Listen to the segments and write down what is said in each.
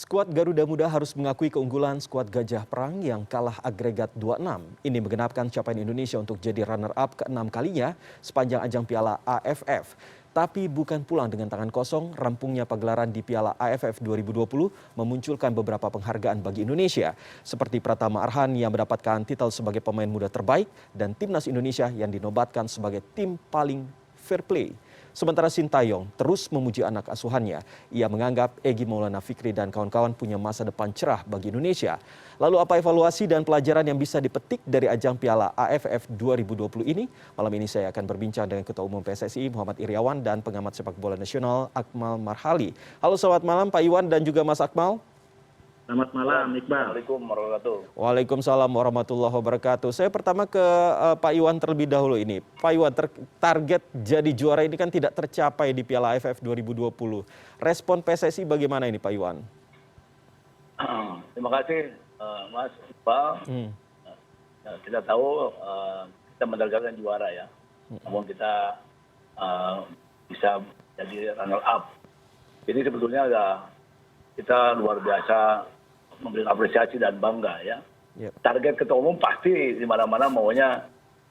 Skuad Garuda Muda harus mengakui keunggulan skuad Gajah Perang yang kalah agregat 2-6. Ini menggenapkan capaian Indonesia untuk jadi runner-up ke-6 kalinya sepanjang ajang Piala AFF. Tapi bukan pulang dengan tangan kosong, rampungnya pagelaran di Piala AFF 2020 memunculkan beberapa penghargaan bagi Indonesia. Seperti Pratama Arhan yang mendapatkan titel sebagai pemain muda terbaik dan Timnas Indonesia yang dinobatkan sebagai tim paling fair play. Sementara Sintayong terus memuji anak asuhannya. Ia menganggap Egy Maulana Fikri dan kawan-kawan punya masa depan cerah bagi Indonesia. Lalu apa evaluasi dan pelajaran yang bisa dipetik dari ajang Piala AFF 2020 ini? Malam ini saya akan berbincang dengan Ketua Umum PSSI Muhammad Iriawan dan pengamat sepak bola nasional Akmal Marhali. Halo, selamat malam Pak Iwan dan juga Mas Akmal. Selamat malam, Iqbal. Assalamualaikum warahmatullahi wabarakatuh. Waalaikumsalam warahmatullahi wabarakatuh. Saya pertama ke Pak Iwan terlebih dahulu ini. Pak Iwan, target jadi juara ini kan tidak tercapai di Piala AFF 2020. Respon PSSI bagaimana ini Pak Iwan? Terima kasih Mas Iqbal. Kita tahu kita menargetkan juara ya. Namun kita bisa jadi runner up. Jadi sebetulnya kita luar biasa memberikan apresiasi dan bangga ya. Target ketua umum pasti di mana-mana maunya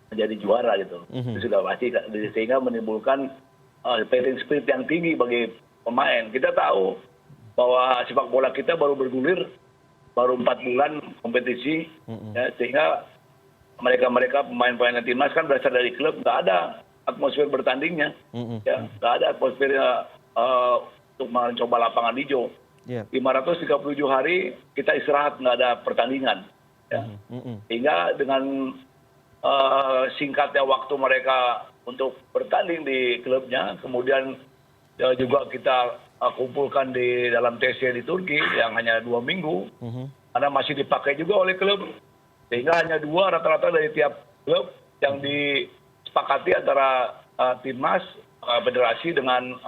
menjadi juara gitu. Itu sudah pasti, sehingga menimbulkan fighting spirit yang tinggi bagi pemain. Kita tahu bahwa sepak bola kita baru bergulir, baru 4 bulan kompetisi, ya, sehingga mereka pemain-pemain timnas kan berasal dari klub, nggak ada atmosfer bertandingnya, ya, nggak ada atmosfer untuk mencoba lapangan hijau. 537 hari kita istirahat, nggak ada pertandingan. Ya. Sehingga dengan singkatnya waktu mereka untuk bertanding di klubnya, kemudian juga kita kumpulkan di dalam TC di Turki yang hanya 2 minggu, karena masih dipakai juga oleh klub. Sehingga hanya 2 rata-rata dari tiap klub yang disepakati antara timnas, federasi dengan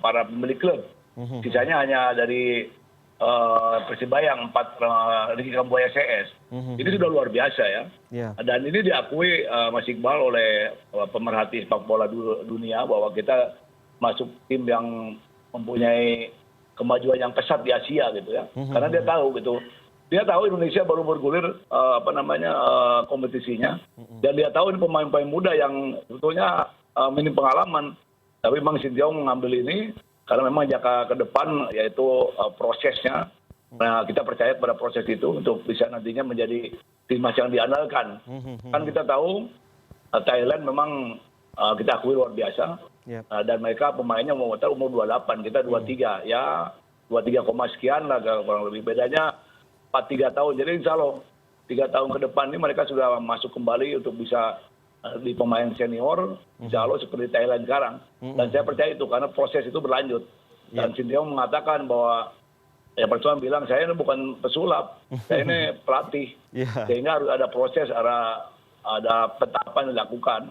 para pemilik klub. Sisanya hanya dari Persibaya yang 4 Ricky Kambuaya CS. Ini sudah luar biasa ya. Dan ini diakui Mas Iqbal oleh pemerhati sepak bola dunia bahwa kita masuk tim yang mempunyai kemajuan yang pesat di Asia gitu ya. Karena dia tahu gitu. Dia tahu Indonesia baru bergulir kompetisinya, dan dia tahu ini pemain-pemain muda yang sebetulnya minim pengalaman. Tapi memang Sintayong mengambil ini karena memang jangka ke depan yaitu prosesnya. Nah, kita percaya pada proses itu untuk bisa nantinya menjadi timnas yang diandalkan. Kan kita tahu Thailand memang kita akui luar biasa. Dan mereka pemainnya umur 28, kita 23. Ya 23, sekian lah kurang lebih. Bedanya 4-3 tahun. Jadi insya Allah 3 tahun ke depan ini mereka sudah masuk kembali untuk bisa di pemain senior, insya Allah seperti Thailand sekarang. Dan saya percaya itu karena proses itu berlanjut. Dan Sintayong mengatakan bahwa ya percuma bilang saya ini bukan pesulap, saya ini pelatih. Sehingga harus ada proses, ada petapan yang dilakukan.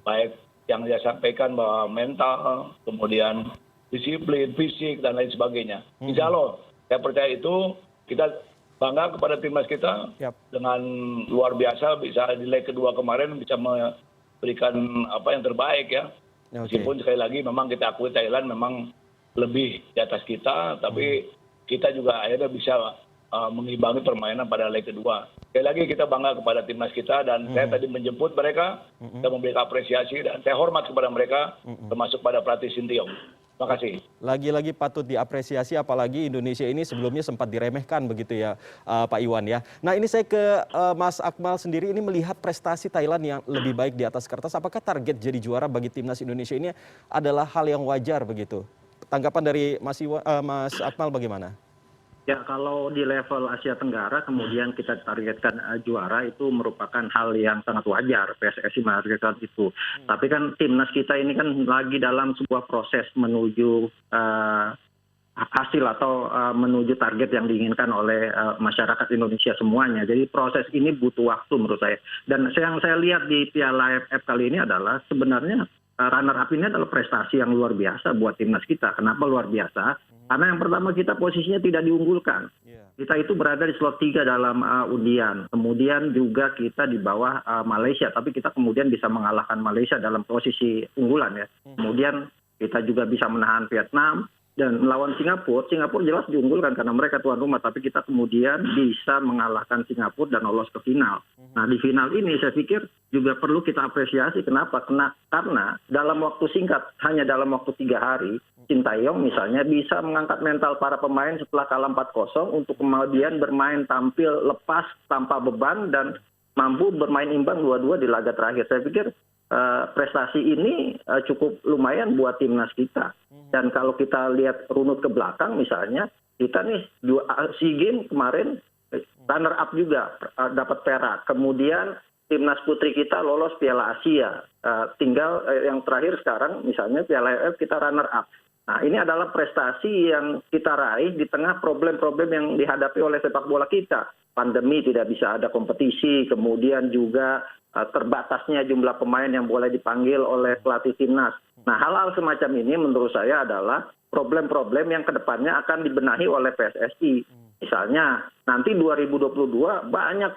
Baik yang dia sampaikan bahwa mental, kemudian disiplin, fisik, dan lain sebagainya. Insya Allah saya percaya itu. Kita bangga kepada timnas kita dengan luar biasa, bisa di leg kedua kemarin bisa memberikan apa yang terbaik ya. Meskipun sekali lagi memang kita akui Thailand memang lebih di atas kita, tapi kita juga akhirnya bisa mengimbangi permainan pada leg kedua. Sekali lagi kita bangga kepada timnas kita, dan saya tadi menjemput mereka, kita memberikan apresiasi, dan saya hormat kepada mereka, termasuk pada pelatih Sintayong. Terima kasih. Lagi-lagi patut diapresiasi, apalagi Indonesia ini sebelumnya sempat diremehkan begitu ya Pak Iwan ya. Nah, ini saya ke Mas Akmal sendiri, ini melihat prestasi Thailand yang lebih baik di atas kertas, apakah target jadi juara bagi timnas Indonesia ini adalah hal yang wajar begitu? Tanggapan dari Mas Akmal bagaimana? Ya, kalau di level Asia Tenggara kemudian kita targetkan juara itu merupakan hal yang sangat wajar, PSSI menargetkan itu. Tapi kan timnas kita ini kan lagi dalam sebuah proses menuju hasil atau menuju target yang diinginkan oleh masyarakat Indonesia semuanya. Jadi proses ini butuh waktu menurut saya. Dan yang saya lihat di Piala AFF kali ini adalah sebenarnya runner up ini adalah prestasi yang luar biasa buat timnas kita. Kenapa luar biasa? Karena yang pertama kita posisinya tidak diunggulkan. Kita itu berada di slot 3 dalam undian. Kemudian juga kita di bawah Malaysia. Tapi kita kemudian bisa mengalahkan Malaysia dalam posisi unggulan ya. Kemudian kita juga bisa menahan Vietnam. Dan melawan Singapura jelas diunggulkan karena mereka tuan rumah, tapi kita kemudian bisa mengalahkan Singapura dan lolos ke final. Nah di final ini saya pikir juga perlu kita apresiasi. Kenapa? Karena dalam waktu singkat, hanya dalam waktu 3 hari, Sintayong misalnya bisa mengangkat mental para pemain setelah kalah 4-0 untuk kemudian bermain tampil lepas tanpa beban dan mampu bermain imbang 2-2 di laga terakhir. Saya pikir prestasi ini cukup lumayan buat timnas kita. Dan kalau kita lihat runut ke belakang misalnya, kita nih SEA Games kemarin runner up juga dapat perak. Kemudian timnas putri kita lolos Piala Asia. Tinggal yang terakhir sekarang misalnya Piala AFF kita runner up. Nah ini adalah prestasi yang kita raih di tengah problem-problem yang dihadapi oleh sepak bola kita. Pandemi, tidak bisa ada kompetisi, kemudian juga terbatasnya jumlah pemain yang boleh dipanggil oleh pelatih timnas. Nah hal-hal semacam ini menurut saya adalah problem-problem yang kedepannya akan dibenahi oleh PSSI. Misalnya nanti 2022 banyak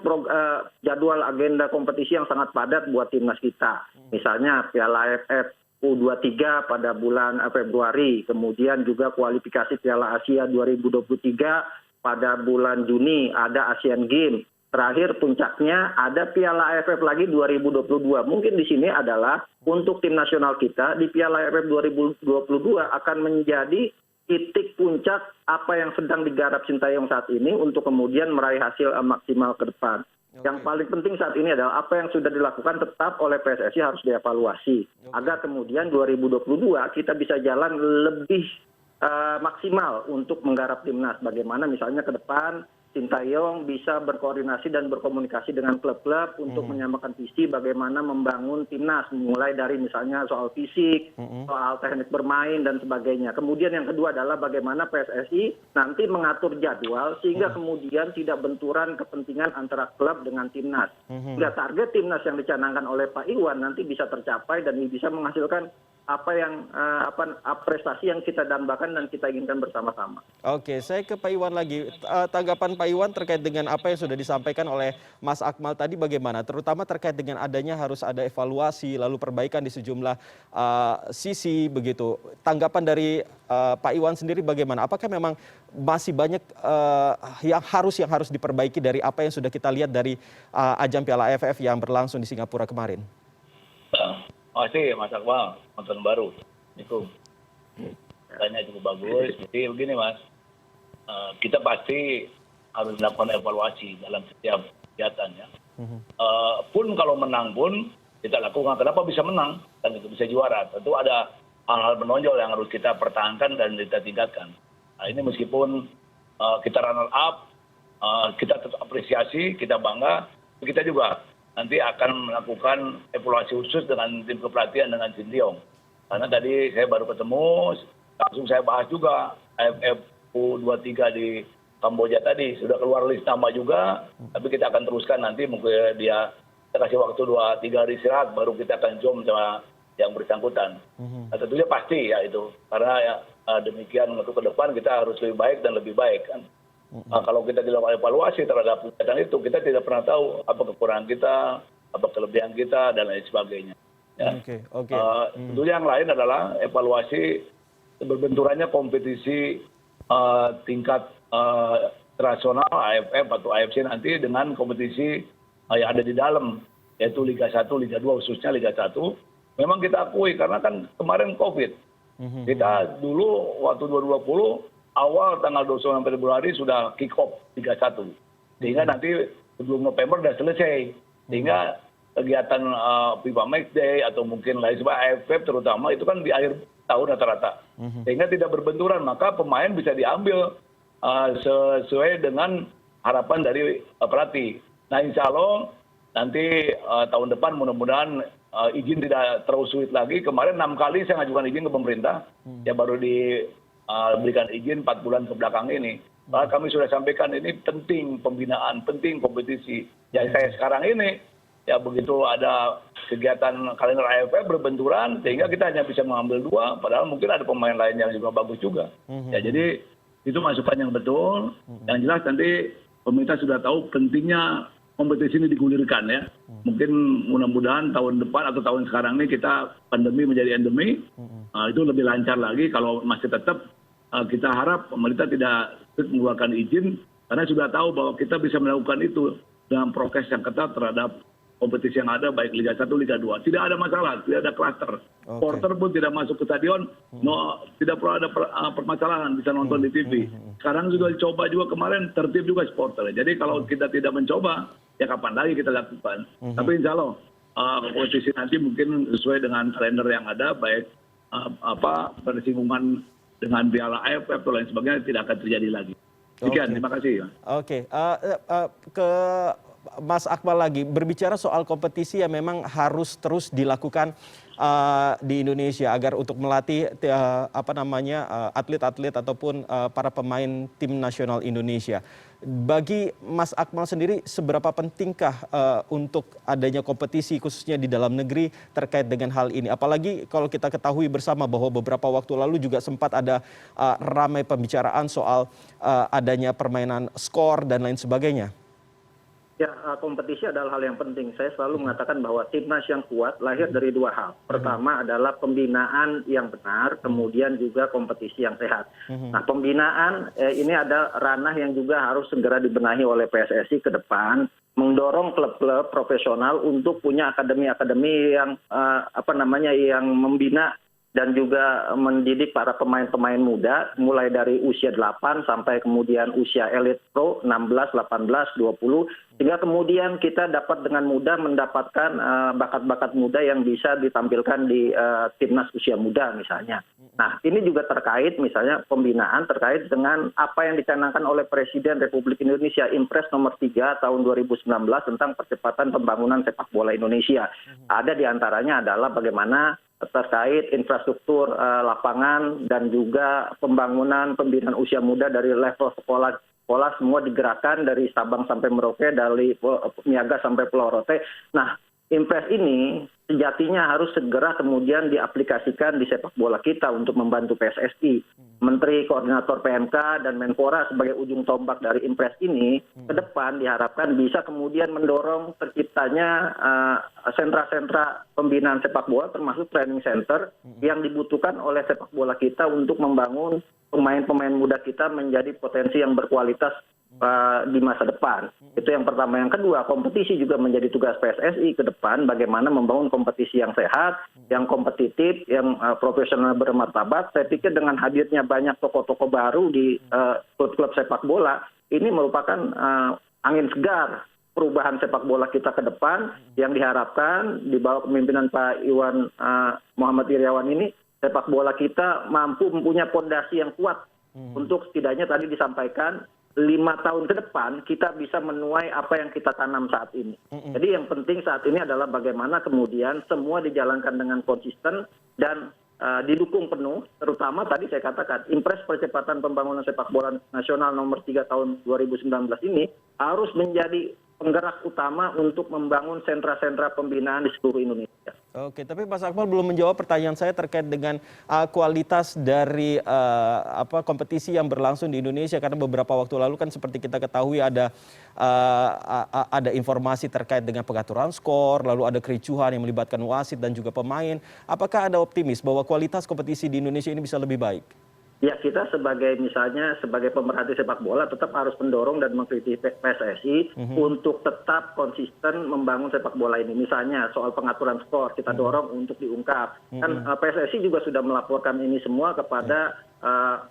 jadwal agenda kompetisi yang sangat padat buat timnas kita. Misalnya Piala AFF U23 pada bulan Februari, kemudian juga kualifikasi Piala Asia 2023 pada bulan Juni, ada Asian Games. Terakhir puncaknya ada Piala AFF lagi 2022. Mungkin di sini adalah untuk tim nasional kita di Piala AFF 2022 akan menjadi titik puncak apa yang sedang digarap Sintayong saat ini untuk kemudian meraih hasil maksimal ke depan. Yang paling penting saat ini adalah apa yang sudah dilakukan tetap oleh PSSI harus dievaluasi. Agar kemudian 2022 kita bisa jalan lebih maksimal untuk menggarap timnas. Bagaimana misalnya ke depan Sintayong bisa berkoordinasi dan berkomunikasi dengan klub-klub untuk menyamakan visi bagaimana membangun timnas, mulai dari misalnya soal fisik, soal teknik bermain dan sebagainya. Kemudian yang kedua adalah bagaimana PSSI nanti mengatur jadwal sehingga kemudian tidak benturan kepentingan antara klub dengan timnas. Sehingga target timnas yang dicanangkan oleh Pak Iwan nanti bisa tercapai dan bisa menghasilkan prestasi yang kita dambakan dan kita inginkan bersama-sama. Oke, saya ke Pak Iwan lagi. Tanggapan Pak Iwan terkait dengan apa yang sudah disampaikan oleh Mas Akmal tadi bagaimana? Terutama terkait dengan adanya harus ada evaluasi lalu perbaikan di sejumlah sisi begitu. Tanggapan dari Pak Iwan sendiri bagaimana? Apakah memang masih banyak yang harus diperbaiki dari apa yang sudah kita lihat dari ajang Piala AFF yang berlangsung di Singapura kemarin? Masih Mas Akmal, nonton baru. Itu tanya cukup bagus. Jadi begini Mas, kita pasti harus melakukan evaluasi dalam setiap kegiatan ya. Pun kalau menang pun kita lakukan. Kenapa bisa menang dan itu bisa juara? Tentu ada hal-hal menonjol yang harus kita pertahankan dan kita tingkatkan. Nah, ini meskipun kita runner up, kita tetap apresiasi, kita bangga, kita juga nanti akan melakukan evaluasi khusus dengan tim kepelatihan dengan Sintayong. Karena tadi saya baru ketemu, langsung saya bahas juga AFF U23 di Kamboja tadi. Sudah keluar list nama juga, tapi kita akan teruskan nanti mungkin kita kasih waktu 2-3 hari istirahat, baru kita akan jom sama yang bersangkutan. Nah, tentunya pasti ya itu. Karena ya, demikian untuk ke depan kita harus lebih baik dan lebih baik kan. Kalau kita dilakukan evaluasi terhadap kegiatan itu, kita tidak pernah tahu apa kekurangan kita, apa kelebihan kita, dan lain sebagainya. Ya. Tentunya yang lain adalah evaluasi berbenturannya kompetisi tingkat internasional AFF atau AFC nanti dengan kompetisi yang ada di dalam, yaitu Liga 1, Liga 2, khususnya Liga 1. Memang kita akui karena kan kemarin COVID. Kita dulu waktu 2020, awal tanggal 29 Februari sudah kick off Liga 1. Sehingga nanti sebelum November sudah selesai. Sehingga kegiatan FIFA Match Day atau mungkin lain sebagainya AFF terutama itu kan di akhir tahun rata-rata. Sehingga tidak berbenturan, maka pemain bisa diambil sesuai dengan harapan dari pelatih. Nah insya Allah nanti tahun depan mudah-mudahan izin tidak terlalu sulit lagi. Kemarin 6 kali saya ngajukan izin ke pemerintah. Ya baru diberikan izin 4 bulan ke belakang ini. Maka kami sudah sampaikan ini penting pembinaan, penting kompetisi. Yang saya sekarang ini, ya begitu ada kegiatan kalender AFF berbenturan, sehingga kita hanya bisa mengambil 2, padahal mungkin ada pemain lain yang juga bagus juga. Ya jadi itu masukan yang betul. Yang jelas nanti pemerintah sudah tahu pentingnya kompetisi ini digulirkan ya. Mungkin mudah-mudahan tahun depan atau tahun sekarang ini kita pandemi menjadi endemi, itu lebih lancar lagi kalau masih tetap kita harap pemerintah tidak mengeluarkan izin karena sudah tahu bahwa kita bisa melakukan itu dengan prokes yang ketat terhadap kompetisi yang ada baik Liga 1, Liga 2. Tidak ada masalah, tidak ada klaster. Supporter pun tidak masuk ke stadion, tidak perlu ada permasalahan, bisa nonton di TV. Sekarang sudah dicoba juga kemarin, tertib juga supporter. Jadi kalau kita tidak mencoba, ya kapan lagi kita lakukan. Tapi insya Allah kompetisi nanti mungkin sesuai dengan kalender yang ada, baik bersinggungan dengan Piala AFF atau lain sebagainya tidak akan terjadi lagi. Sekian, terima kasih. Oke, ke Mas Akmal lagi, berbicara soal kompetisi yang memang harus terus dilakukan di Indonesia agar untuk melatih atlet-atlet ataupun para pemain tim nasional Indonesia. Bagi Mas Akmal sendiri, seberapa pentingkah untuk adanya kompetisi khususnya di dalam negeri terkait dengan hal ini? Apalagi kalau kita ketahui bersama bahwa beberapa waktu lalu juga sempat ada ramai pembicaraan soal adanya permainan skor dan lain sebagainya. Ya, kompetisi adalah hal yang penting. Saya selalu mengatakan bahwa timnas yang kuat lahir dari dua hal. Pertama adalah pembinaan yang benar, kemudian juga kompetisi yang sehat. Nah, pembinaan ini ada ranah yang juga harus segera dibenahi oleh PSSI ke depan, mendorong klub-klub profesional untuk punya akademi-akademi yang yang membina dan juga mendidik para pemain-pemain muda mulai dari usia 8 sampai kemudian usia elit pro 16, 18, 20 sehingga kemudian kita dapat dengan mudah mendapatkan bakat-bakat muda yang bisa ditampilkan di timnas usia muda misalnya. Nah, ini juga terkait misalnya pembinaan terkait dengan apa yang dicanangkan oleh Presiden Republik Indonesia Impres nomor 3 tahun 2019 tentang percepatan pembangunan sepak bola Indonesia. Ada di antaranya adalah bagaimana terkait infrastruktur lapangan dan juga pembangunan pembinaan usia muda dari level sekolah semua digerakkan dari Sabang sampai Merauke, dari Niaga sampai Pulau Rote. Nah, Impres ini sejatinya harus segera kemudian diaplikasikan di sepak bola kita untuk membantu PSSI. Menteri Koordinator PMK dan Menpora sebagai ujung tombak dari Impres ini ke depan diharapkan bisa kemudian mendorong terciptanya sentra-sentra pembinaan sepak bola termasuk training center yang dibutuhkan oleh sepak bola kita untuk membangun pemain-pemain muda kita menjadi potensi yang berkualitas di masa depan. Itu yang pertama. Yang kedua, kompetisi juga menjadi tugas PSSI ke depan bagaimana membangun kompetisi yang sehat, yang kompetitif, yang profesional bermartabat. Saya pikir dengan hadirnya banyak tokoh-tokoh baru di klub-klub sepak bola, ini merupakan angin segar perubahan sepak bola kita ke depan yang diharapkan di bawah kepemimpinan Pak Iwan Muhammad Iryawan ini, sepak bola kita mampu mempunyai fondasi yang kuat untuk setidaknya tadi disampaikan 5 tahun ke depan kita bisa menuai apa yang kita tanam saat ini. Jadi yang penting saat ini adalah bagaimana kemudian semua dijalankan dengan konsisten dan didukung penuh, terutama tadi saya katakan Impres Percepatan Pembangunan Sepak Bola Nasional nomor 3 tahun 2019 ini harus menjadi penggerak utama untuk membangun sentra-sentra pembinaan di seluruh Indonesia. Oke, tapi Mas Akmal belum menjawab pertanyaan saya terkait dengan kualitas dari kompetisi yang berlangsung di Indonesia, karena beberapa waktu lalu kan seperti kita ketahui ada informasi terkait dengan pengaturan skor, lalu ada kericuhan yang melibatkan wasit dan juga pemain. Apakah Anda optimis bahwa kualitas kompetisi di Indonesia ini bisa lebih baik? Ya, kita sebagai pemerhati sepak bola tetap harus mendorong dan mengkritik PSSI untuk tetap konsisten membangun sepak bola ini. Misalnya soal pengaturan skor kita dorong untuk diungkap. Kan PSSI juga sudah melaporkan ini semua kepada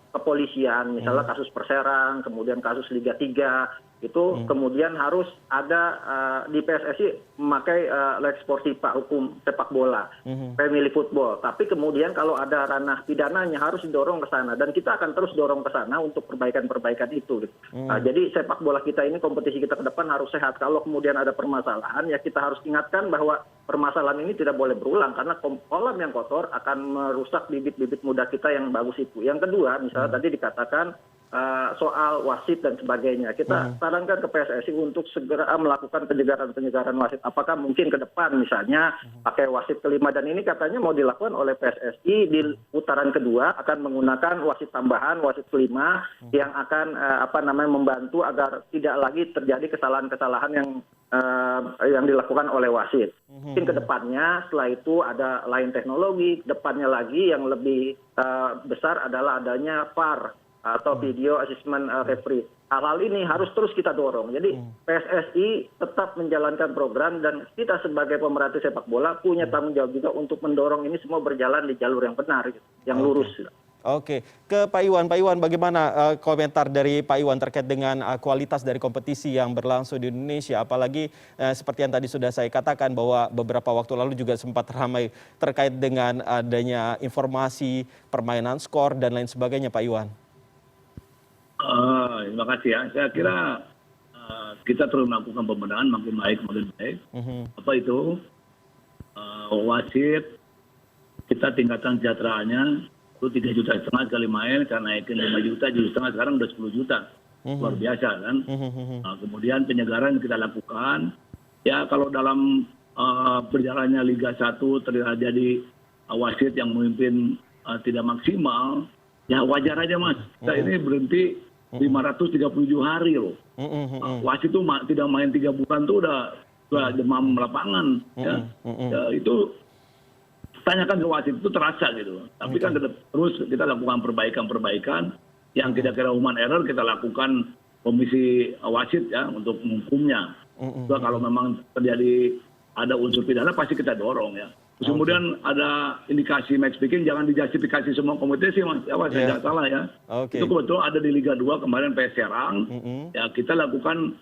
kepolisian, misalnya kasus Perserang, kemudian kasus Liga 3, itu kemudian harus ada di PSSI memakai lex sportiva, hukum sepak bola, family football. Tapi kemudian kalau ada ranah pidananya harus didorong ke sana dan kita akan terus dorong ke sana untuk perbaikan-perbaikan itu. Jadi sepak bola kita ini, kompetisi kita ke depan harus sehat. Kalau kemudian ada permasalahan ya kita harus ingatkan bahwa permasalahan ini tidak boleh berulang karena kolam yang kotor akan merusak bibit-bibit muda kita yang bagus itu. Yang kedua, misalnya tadi dikatakan soal wasit dan sebagainya. Kita sarankan ke PSSI untuk segera melakukan penyegaran wasit. Apakah mungkin ke depan misalnya pakai wasit kelima, dan ini katanya mau dilakukan oleh PSSI di putaran kedua akan menggunakan wasit tambahan, wasit kelima yang akan membantu agar tidak lagi terjadi kesalahan-kesalahan yang yang dilakukan oleh wasit. Mungkin ke depannya setelah itu ada lain teknologi, depannya lagi yang lebih besar adalah adanya VAR atau video assessment referee. Hal-hal ini harus terus kita dorong. Jadi PSSI tetap menjalankan program dan kita sebagai pemerhati sepak bola punya tanggung jawab juga untuk mendorong ini semua berjalan di jalur yang benar, yang lurus. Oke, ke Pak Iwan. Pak Iwan, bagaimana komentar dari Pak Iwan terkait dengan kualitas dari kompetisi yang berlangsung di Indonesia? Apalagi seperti yang tadi sudah saya katakan bahwa beberapa waktu lalu juga sempat ramai terkait dengan adanya informasi permainan skor dan lain sebagainya, Pak Iwan. Terima kasih ya. Saya kira kita terus melakukan pembenahan makin baik. Apa itu? Wasit, kita tingkatan kesejahteraannya itu 3,5 juta sekali main, karena naikin 5 juta, 7,5 sekarang udah 10 juta. Luar biasa kan. Kemudian penyegaran kita lakukan. Ya kalau dalam perjalanannya Liga 1 terjadi wasit yang memimpin tidak maksimal, ya wajar aja Mas. Kita ini berhenti 537 hari loh. Wasit itu tidak main 3 bulan tuh udah demam lapangan. Ya itu tanyakan ke wasit itu terasa gitu. Tapi kan terus kita lakukan perbaikan yang kira-kira human error kita lakukan komisi wasit ya untuk menghukumnya. Kalau memang terjadi ada unsur pidana pasti kita dorong ya. Terus kemudian ada indikasi match fixing, jangan dijustifikasi semua kompetisi Mas. Ya, saya tidak salah ya. Itu kebetulan ada di Liga 2 kemarin PS Serang. Ya kita lakukan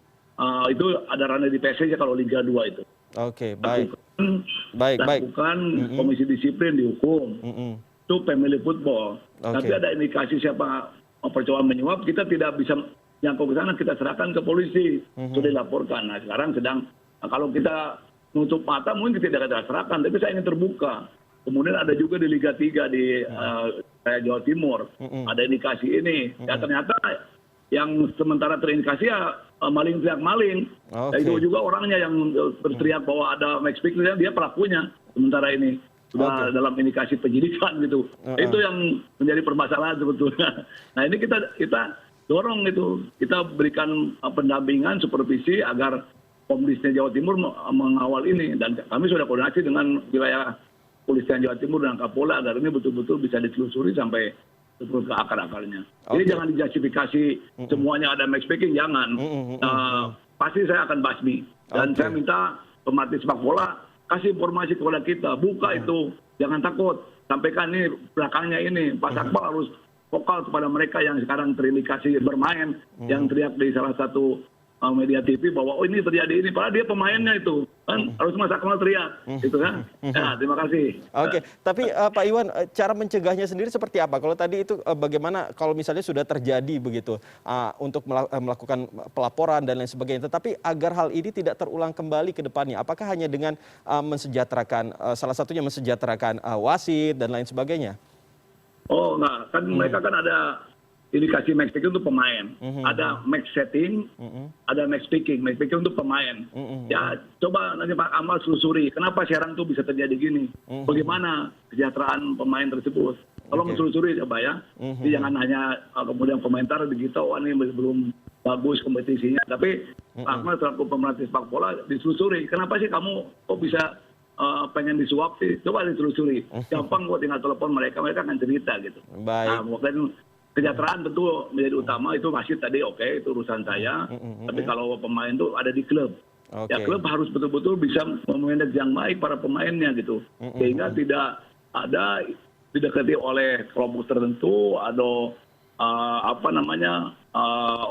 itu ada ranah di PSSI kalau Liga 2 itu. Oke, baik. Lakukan komisi disiplin dihukum. Itu pemilik football. Tapi ada indikasi siapa percobaan menyuap, kita tidak bisa jangkau ke sana, kita serahkan ke polisi. Sudah dilaporkan. Nah sekarang kalau kita nutup mata mungkin kita tidak serahkan, tapi saya ingin terbuka. Kemudian ada juga di Liga 3 di Jawa Timur. Ada indikasi ini. Ya ternyata yang sementara terindikasi ya maling teriak maling. Itu juga orangnya yang berteriak bahwa ada match fixing, dia pelakunya sementara ini sudah dalam indikasi penyidikan gitu. Itu yang menjadi permasalahan sebetulnya. Nah ini kita dorong itu, kita berikan pendampingan supervisi agar Komdisnya Jawa Timur mengawal ini, dan kami sudah koordinasi dengan wilayah Kepolisian Jawa Timur dan Kapolda agar ini betul-betul bisa ditelusuri sampai ke akar-akarnya. Jadi jangan dijustifikasi semuanya ada match fixing, jangan. Pasti saya akan basmi. Dan saya minta pemerhati sepak bola kasih informasi kepada kita, buka itu, jangan takut. Sampaikan ini belakangnya ini, Pak Sakpal harus vokal kepada mereka yang sekarang terindikasi bermain, yang teriak di salah satu media TV bahwa oh ini terjadi ini, padahal dia pemainnya itu kan harus Mas Akmal teriak, gitu kan? Ya, terima kasih. Oke, tapi Pak Iwan, cara mencegahnya sendiri seperti apa? Kalau tadi itu bagaimana kalau misalnya sudah terjadi begitu untuk melakukan pelaporan dan lain sebagainya, tetapi agar hal ini tidak terulang kembali ke depannya, apakah hanya dengan mensejahterakan salah satunya mensejahterakan wasit dan lain sebagainya? Oh, nah kan mereka kan ada indikasi match fixing untuk pemain, ada match setting, ada match fixing untuk pemain. Ya coba nanti Pak Amal selusuri, kenapa Serang tuh bisa terjadi gini? Bagaimana kesejahteraan pemain tersebut? Tolong selusuri coba ya. Jadi jangan hanya kemudian komentar begitu, wah ini belum bagus kompetisinya. Tapi Pak Amal selaku pemerhati sepak bola diselusuri, kenapa sih kamu kok bisa pengen disuap sih? Coba ditelusuri. Gampang kok tinggal telepon mereka akan cerita gitu. Baik. Nah, mungkin kesejahteraan tentu menjadi utama, itu masih tadi itu urusan saya. Tapi kalau pemain itu ada di klub. Ya klub harus betul-betul bisa memanage yang baik para pemainnya gitu. Sehingga tidak ada didekati oleh kelompok tertentu atau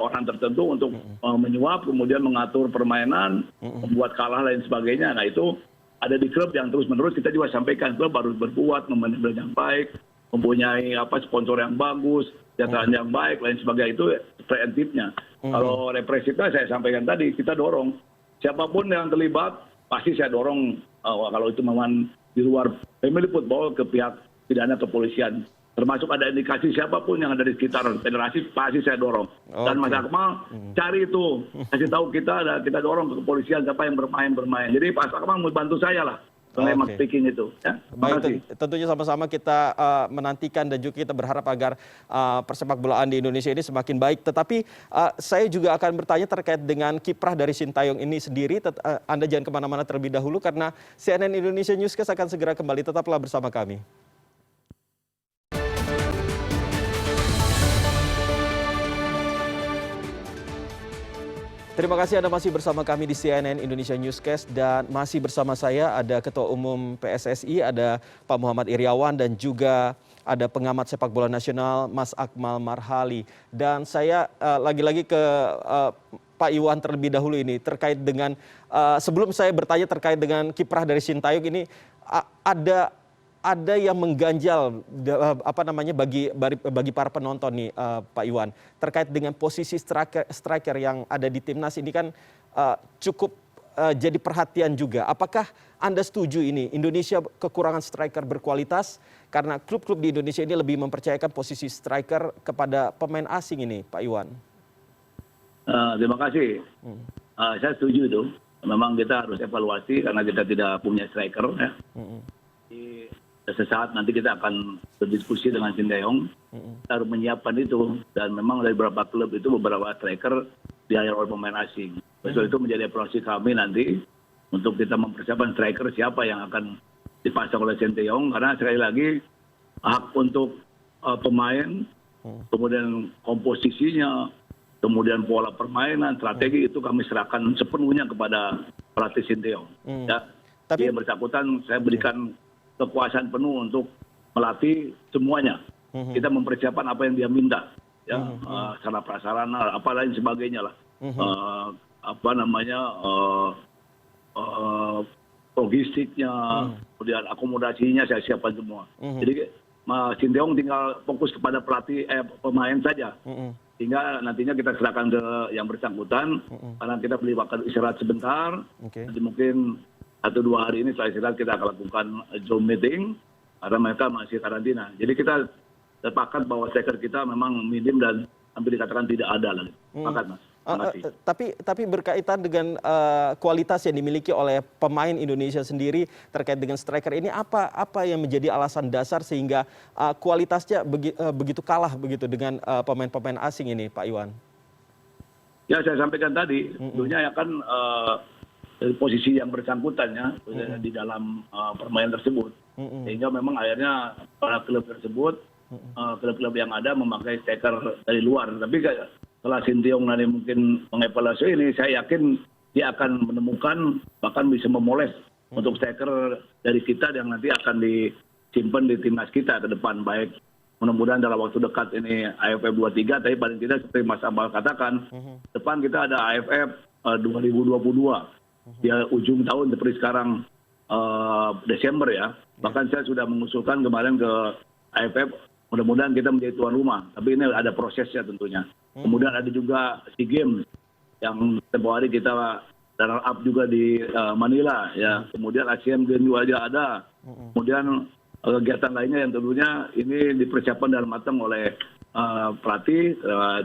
orang tertentu untuk menyuap, kemudian mengatur permainan, membuat kalah lain sebagainya. Nah itu ada di klub yang terus-menerus kita juga sampaikan, klub harus berbuat, memanage yang baik, mempunyai sponsor yang bagus, kesejahteraan yang baik, lain sebagainya, itu preemptifnya. Kalau represifnya saya sampaikan tadi, kita dorong siapapun yang terlibat pasti saya dorong kalau itu memang di luar family football ke pihak pidana kepolisian. Termasuk ada indikasi siapapun yang ada di sekitar federasi pasti saya dorong. Dan Mas Akmal cari itu, kasih tahu kita dorong ke kepolisian siapa yang bermain. Jadi Pak Akmal mau bantu saya lah. Memang speaking itu. Ya. Baik, tentunya sama-sama kita menantikan dan juga kita berharap agar persepak bolaan di Indonesia ini semakin baik. Tetapi saya juga akan bertanya terkait dengan kiprah dari Sintayong ini sendiri. Anda jangan kemana-mana terlebih dahulu karena CNN Indonesia Newscast akan segera kembali. Tetaplah bersama kami. Terima kasih Anda masih bersama kami di CNN Indonesia Newscast dan masih bersama saya ada Ketua Umum PSSI, ada Pak Muhammad Iryawan dan juga ada pengamat sepak bola nasional Mas Akmal Marhali. Dan saya lagi-lagi ke Pak Iwan terlebih dahulu ini terkait dengan sebelum saya bertanya terkait dengan kiprah dari Sintayong ini ada yang mengganjal bagi para penonton nih Pak Iwan terkait dengan posisi striker yang ada di timnas ini kan cukup jadi perhatian juga. Apakah Anda setuju ini Indonesia kekurangan striker berkualitas karena klub-klub di Indonesia ini lebih mempercayakan posisi striker kepada pemain asing ini Pak Iwan? Terima kasih. Saya setuju itu. Memang kita harus evaluasi karena kita tidak punya striker ya. Sesaat nanti kita akan berdiskusi dengan Sintayong, kita harus menyiapkan itu dan memang dari beberapa klub itu beberapa striker di-hire oleh pemain asing. Betul itu menjadi evaluasi kami nanti untuk kita mempersiapkan striker siapa yang akan dipasang oleh Sintayong karena sekali lagi hak untuk pemain, kemudian komposisinya, kemudian pola permainan, strategi itu kami serahkan sepenuhnya kepada pelatih Sintayong. Ya, tapi yang bersangkutan saya berikan kekuasaan penuh untuk melatih semuanya. Kita mempersiapkan apa yang dia minta, ya, sarana prasarana, apa lain sebagainya lah, logistiknya, kemudian akomodasinya saya siapkan semua. Jadi Sintayong tinggal fokus kepada pemain saja. Sehingga nantinya kita serahkan ke yang bersangkutan, karena kita beli waktu istirahat sebentar, nanti mungkin 1-2 hari ini setelah istirahat kita akan lakukan Zoom meeting karena mereka masih karantina. Jadi kita sepakat bahwa striker kita memang minim dan hampir dikatakan tidak ada lagi. Sepakat, Mas. Tapi berkaitan dengan kualitas yang dimiliki oleh pemain Indonesia sendiri terkait dengan striker ini apa yang menjadi alasan dasar sehingga kualitasnya begitu kalah begitu dengan pemain-pemain asing ini, Pak Iwan? Ya saya sampaikan tadi, tentunya ya kan posisi yang bersangkutan ya di dalam permainan tersebut, sehingga memang akhirnya para klub tersebut, klub-klub yang ada memakai striker dari luar. Tapi setelah Sintayong nanti mungkin mengevaluasi ini, saya yakin dia akan menemukan bahkan bisa memoles untuk striker dari kita yang nanti akan disimpan di timnas kita ke depan, baik mudah-mudahan dalam waktu dekat ini AFF 23, tapi paling tidak seperti Mas Abal katakan, depan kita ada AFF 2022. Di ujung tahun seperti sekarang Desember ya. Bahkan saya sudah mengusulkan kemarin ke AFF, mudah-mudahan kita menjadi tuan rumah. Tapi ini ada prosesnya tentunya. Kemudian ada juga SEA Games yang tempoh hari kita runner up juga di Manila ya. Kemudian Asian Games juga ada. Kemudian kegiatan lainnya yang tentunya ini dipersiapkan dalam matang oleh pelatih,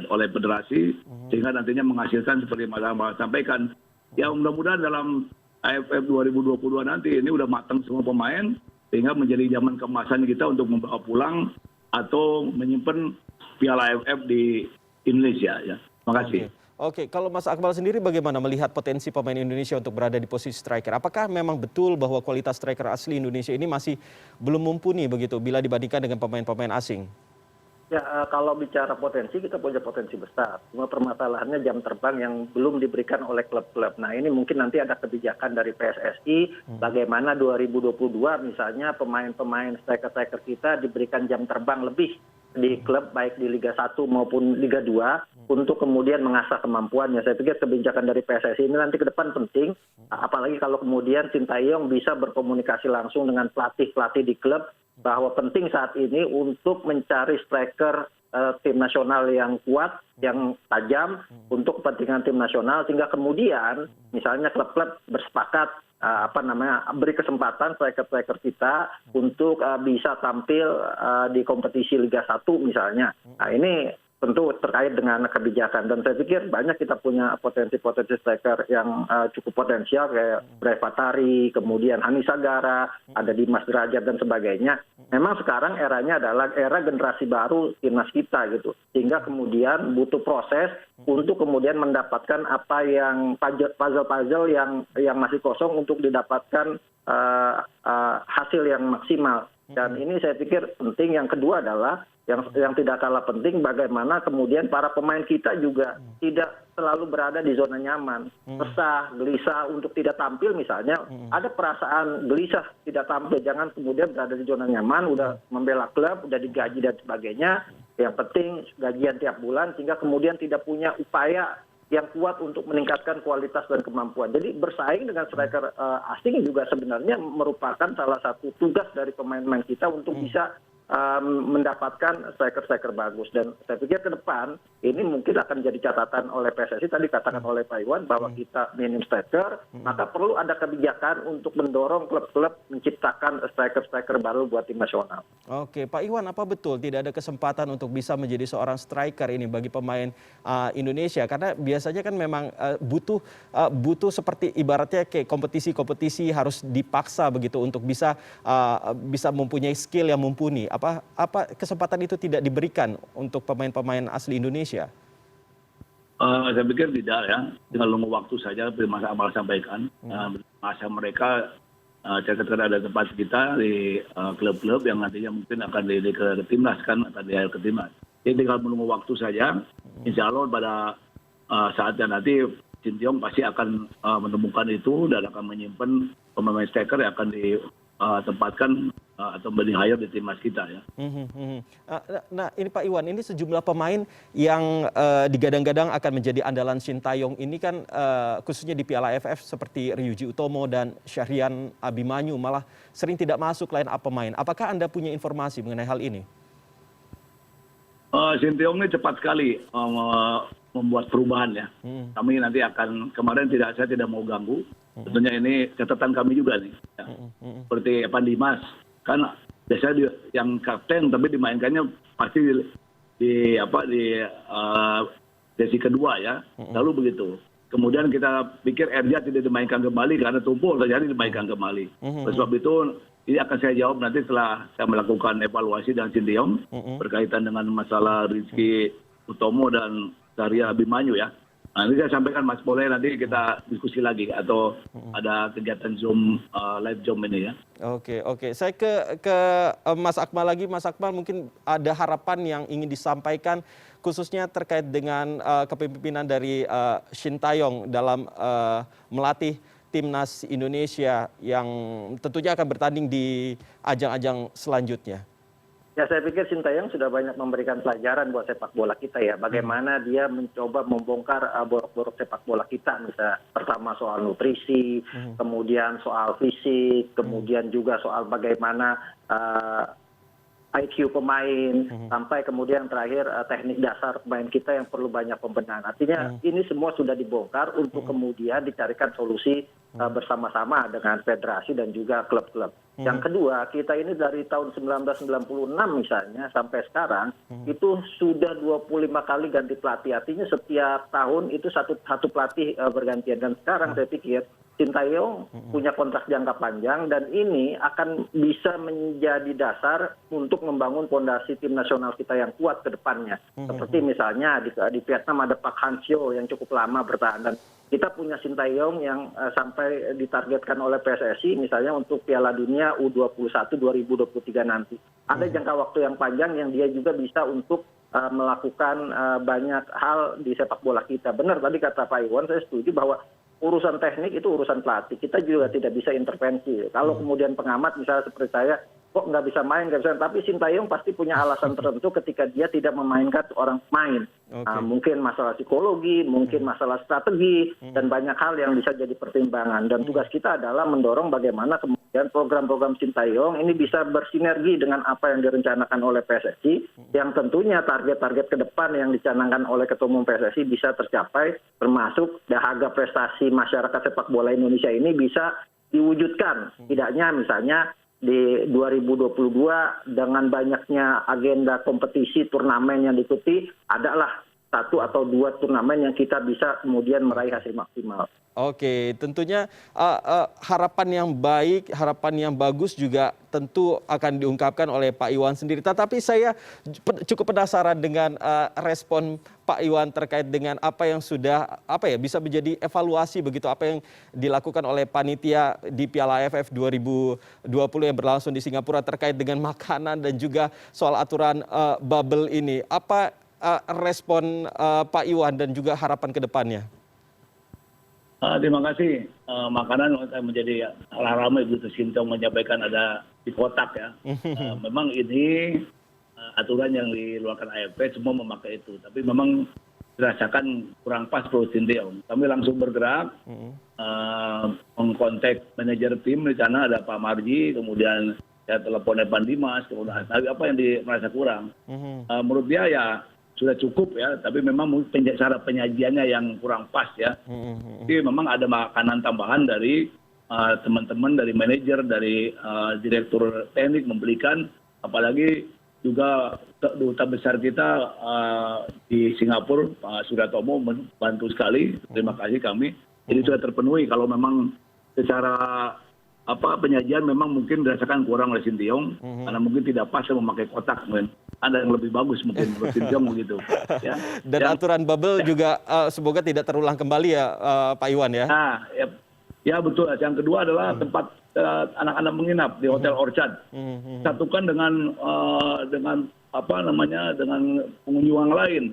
oleh federasi, sehingga nantinya menghasilkan seperti Mas Amal sampaikan. Ya mudah-mudahan dalam AFF 2022 nanti ini udah matang semua pemain sehingga menjadi zaman keemasan kita untuk membawa pulang atau menyimpan Piala AFF di Indonesia ya. Terima kasih. Oke, kalau Mas Akmal sendiri bagaimana melihat potensi pemain Indonesia untuk berada di posisi striker? Apakah memang betul bahwa kualitas striker asli Indonesia ini masih belum mumpuni begitu bila dibandingkan dengan pemain-pemain asing? Ya, kalau bicara potensi, kita punya potensi besar. Cuma permasalahannya jam terbang yang belum diberikan oleh klub-klub. Nah, ini mungkin nanti ada kebijakan dari PSSI, bagaimana 2022 misalnya pemain-pemain striker-striker kita diberikan jam terbang lebih di klub, baik di Liga 1 maupun Liga 2, untuk kemudian mengasah kemampuannya. Saya pikir kebijakan dari PSSI ini nanti ke depan penting, apalagi kalau kemudian Sintayong bisa berkomunikasi langsung dengan pelatih-pelatih di klub, bahwa penting saat ini untuk mencari striker tim nasional yang kuat, yang tajam untuk kepentingan tim nasional, sehingga kemudian misalnya klub-klub bersepakat beri kesempatan striker-striker kita untuk bisa tampil di kompetisi Liga 1 misalnya. Nah, ini tentu terkait dengan kebijakan, dan saya pikir banyak kita punya potensi-potensi striker yang cukup potensial kayak Bray Fatari, kemudian Hani Sagara, ada Dimas Derajat dan sebagainya. Memang sekarang eranya adalah era generasi baru timnas kita gitu, sehingga kemudian butuh proses untuk kemudian mendapatkan apa yang puzzle-puzzle yang masih kosong untuk didapatkan hasil yang maksimal. Dan ini saya pikir penting. Yang kedua adalah yang tidak kalah penting, bagaimana kemudian para pemain kita juga tidak selalu berada di zona nyaman, resah, gelisah untuk tidak tampil misalnya. Ada perasaan gelisah tidak tampil, jangan kemudian berada di zona nyaman, udah membela klub, udah digaji dan sebagainya. Yang penting gajian tiap bulan, sehingga kemudian tidak punya upaya yang kuat untuk meningkatkan kualitas dan kemampuan. Jadi bersaing dengan striker asing juga sebenarnya merupakan salah satu tugas dari pemain-pemain kita untuk bisa mendapatkan striker-striker bagus. Dan saya pikir ke depan ini mungkin akan jadi catatan oleh PSSI, tadi katakan oleh Pak Iwan bahwa kita minim striker, maka perlu ada kebijakan untuk mendorong klub-klub menciptakan striker-striker baru buat tim nasional. Oke, Pak Iwan, apa betul tidak ada kesempatan untuk bisa menjadi seorang striker ini bagi pemain Indonesia? Karena biasanya kan memang butuh seperti ibaratnya kayak kompetisi-kompetisi harus dipaksa begitu untuk bisa mempunyai skill yang mumpuni. Apa kesempatan itu tidak diberikan untuk pemain-pemain asli Indonesia? Saya pikir tidak ya, tinggal nunggu waktu saja. Seperti Mas Akmal sampaikan, masa mereka catatan ada tempat kita di klub-klub yang nantinya mungkin akan ke timnas kan, akan ke timnas. Jadi tinggal menunggu waktu saja. Insya Allah pada saatnya nanti Sintayong pasti akan menemukan itu dan akan menyimpan pemain striker yang akan ditempatkan atau di-hire di timnas kita ya. Nah ini Pak Iwan, ini sejumlah pemain yang digadang-gadang akan menjadi andalan Sintayong ini kan khususnya di Piala AFF seperti Ryuji Utomo dan Syahrian Abimanyu malah sering tidak masuk line up pemain. Apakah Anda punya informasi mengenai hal ini? Sintayong ini cepat sekali membuat perubahan ya. Kami nanti akan, kemarin saya tidak mau ganggu. Tentunya ini catatan kami juga nih. Ya. Seperti Evan Dimas, kan biasanya yang kapten tapi dimainkannya pasti di sesi kedua ya. Lalu begitu. Kemudian kita pikir Erja tidak dimainkan kembali karena tumpul terjadi dimainkan kembali. Oleh sebab itu ini akan saya jawab nanti setelah saya melakukan evaluasi dengan Sintayong berkaitan dengan masalah Rizky Utomo dan Syahrian Abimanyu ya. Nah, ini saya sampaikan Mas, boleh nanti kita diskusi lagi atau ada kegiatan Zoom, live Zoom ini ya. Oke. Saya ke Mas Akmal lagi. Mas Akmal, mungkin ada harapan yang ingin disampaikan khususnya terkait dengan kepemimpinan dari Sintayong dalam melatih timnas Indonesia yang tentunya akan bertanding di ajang-ajang selanjutnya. Ya, saya pikir Sintayong sudah banyak memberikan pelajaran buat sepak bola kita ya. Bagaimana dia mencoba membongkar borok-borok sepak bola kita. Misalnya pertama soal nutrisi, kemudian soal fisik, kemudian juga soal bagaimana IQ pemain, sampai kemudian terakhir teknik dasar pemain kita yang perlu banyak pembenahan. Artinya ini semua sudah dibongkar untuk kemudian dicarikan solusi bersama-sama dengan federasi dan juga klub-klub. Yang kedua, kita ini dari tahun 1996 misalnya sampai sekarang itu sudah 25 kali ganti pelatih. Artinya setiap tahun itu satu pelatih bergantian. Dan sekarang saya pikir Sintayong punya kontrak jangka panjang dan ini akan bisa menjadi dasar untuk membangun fondasi tim nasional kita yang kuat ke depannya. Seperti misalnya di Vietnam ada Park Hang-seo yang cukup lama bertahan, dan kita punya Sintayong yang sampai ditargetkan oleh PSSI misalnya untuk Piala Dunia U21 2023 nanti. Ada jangka waktu yang panjang yang dia juga bisa untuk melakukan banyak hal di sepak bola kita. Benar tadi kata Pak Iwan, saya setuju bahwa urusan teknik itu urusan pelatih. Kita juga tidak bisa intervensi. Kalau kemudian pengamat misalnya seperti saya, kok nggak bisa main, tapi Sintayong pasti punya alasan tertentu ketika dia tidak memainkan seorang pemain. Mungkin masalah psikologi, mungkin masalah strategi, dan banyak hal yang bisa jadi pertimbangan. Dan tugas kita adalah mendorong bagaimana kemudian program-program Sintayong ini bisa bersinergi dengan apa yang direncanakan oleh PSSI, yang tentunya target-target ke depan yang dicanangkan oleh Ketua Umum PSSI bisa tercapai, termasuk dahaga prestasi masyarakat sepak bola Indonesia ini bisa diwujudkan. Tidaknya misalnya di 2022 dengan banyaknya agenda kompetisi turnamen yang diikuti, adalah 1 atau 2 turnamen yang kita bisa kemudian meraih hasil maksimal. Oke, tentunya harapan yang baik, harapan yang bagus juga tentu akan diungkapkan oleh Pak Iwan sendiri. Tetapi saya cukup penasaran dengan respon Pak Iwan terkait dengan apa yang sudah bisa menjadi evaluasi begitu, apa yang dilakukan oleh panitia di Piala AFF 2020 yang berlangsung di Singapura terkait dengan makanan dan juga soal aturan bubble ini. Apa respon Pak Iwan dan juga harapan ke depannya? Terima kasih. Makanan menjadi ramai Ibu Sintayong menyampaikan ada di kotak ya. Memang ini aturan yang dikeluarkan AFF semua memakai itu. Tapi memang dirasakan kurang pas Bro Sintayong. Kami langsung bergerak, mengkontak manajer tim di sana ada Pak Marji, kemudian saya telepon Evan Dimas, kemudian apa yang merasa kurang. Menurut dia ya sudah cukup ya, tapi memang cara penyajiannya yang kurang pas ya. Jadi memang ada makanan tambahan dari teman-teman, dari manajer, dari direktur teknik membelikan, apalagi juga duta besar kita di Singapura, Pak Suryatomo membantu sekali, terima kasih kami. Jadi sudah terpenuhi kalau memang secara penyajian memang mungkin dirasakan kurang oleh Sintayong, karena mungkin tidak pas memakai kotak, mungkin ada yang lebih bagus mungkin menurut Sintayong begitu. Ya. Dan aturan bubble juga semoga tidak terulang kembali ya Pak Iwan ya. Nah, ya betul. Yang kedua adalah tempat anak-anak menginap di Hotel Orchard. Satukan dengan dengan pengunjung yang lain.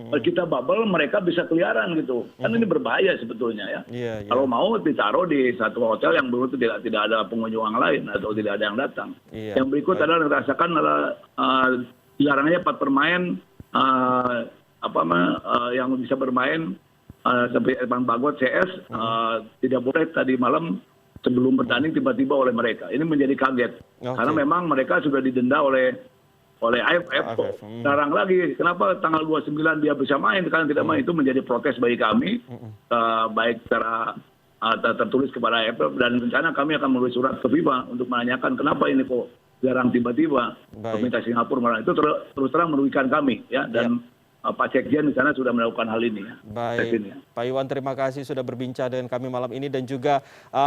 Kalau kita bubble, mereka bisa keliaran gitu. Kan ini berbahaya sebetulnya ya. Kalau mau ditaruh di satu hotel yang betul tidak ada pengunjung yang lain atau tidak ada yang datang. Yang berikut adalah dirasakan adalah dilarangnya 4 pemain yang bisa bermain sampai Evan Bagot CS tidak boleh tadi malam sebelum bertanding tiba-tiba oleh mereka. Ini menjadi kaget karena memang mereka sudah didenda oleh AFF. Larang lagi, kenapa tanggal 29 dia bisa main, karena tidak main. Itu menjadi protes bagi kami, baik secara tertulis kepada AFF, dan rencana kami akan menulis surat ke FIFA untuk menanyakan kenapa ini kok jarang tiba-tiba pemerintah Singapura. Itu terus terang merugikan kami ya, dan Pak Sekjen di sana sudah melakukan hal ini. Ya. Baik, Pak Iwan terima kasih sudah berbincang dengan kami malam ini, dan juga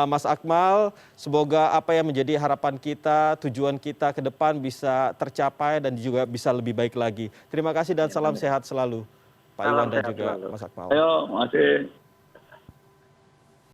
Mas Akmal, semoga apa yang menjadi harapan kita, tujuan kita ke depan bisa tercapai dan juga bisa lebih baik lagi. Terima kasih dan salam sehat selalu, Pak Iwan dan juga Mas Akmal. Ayo, makasih.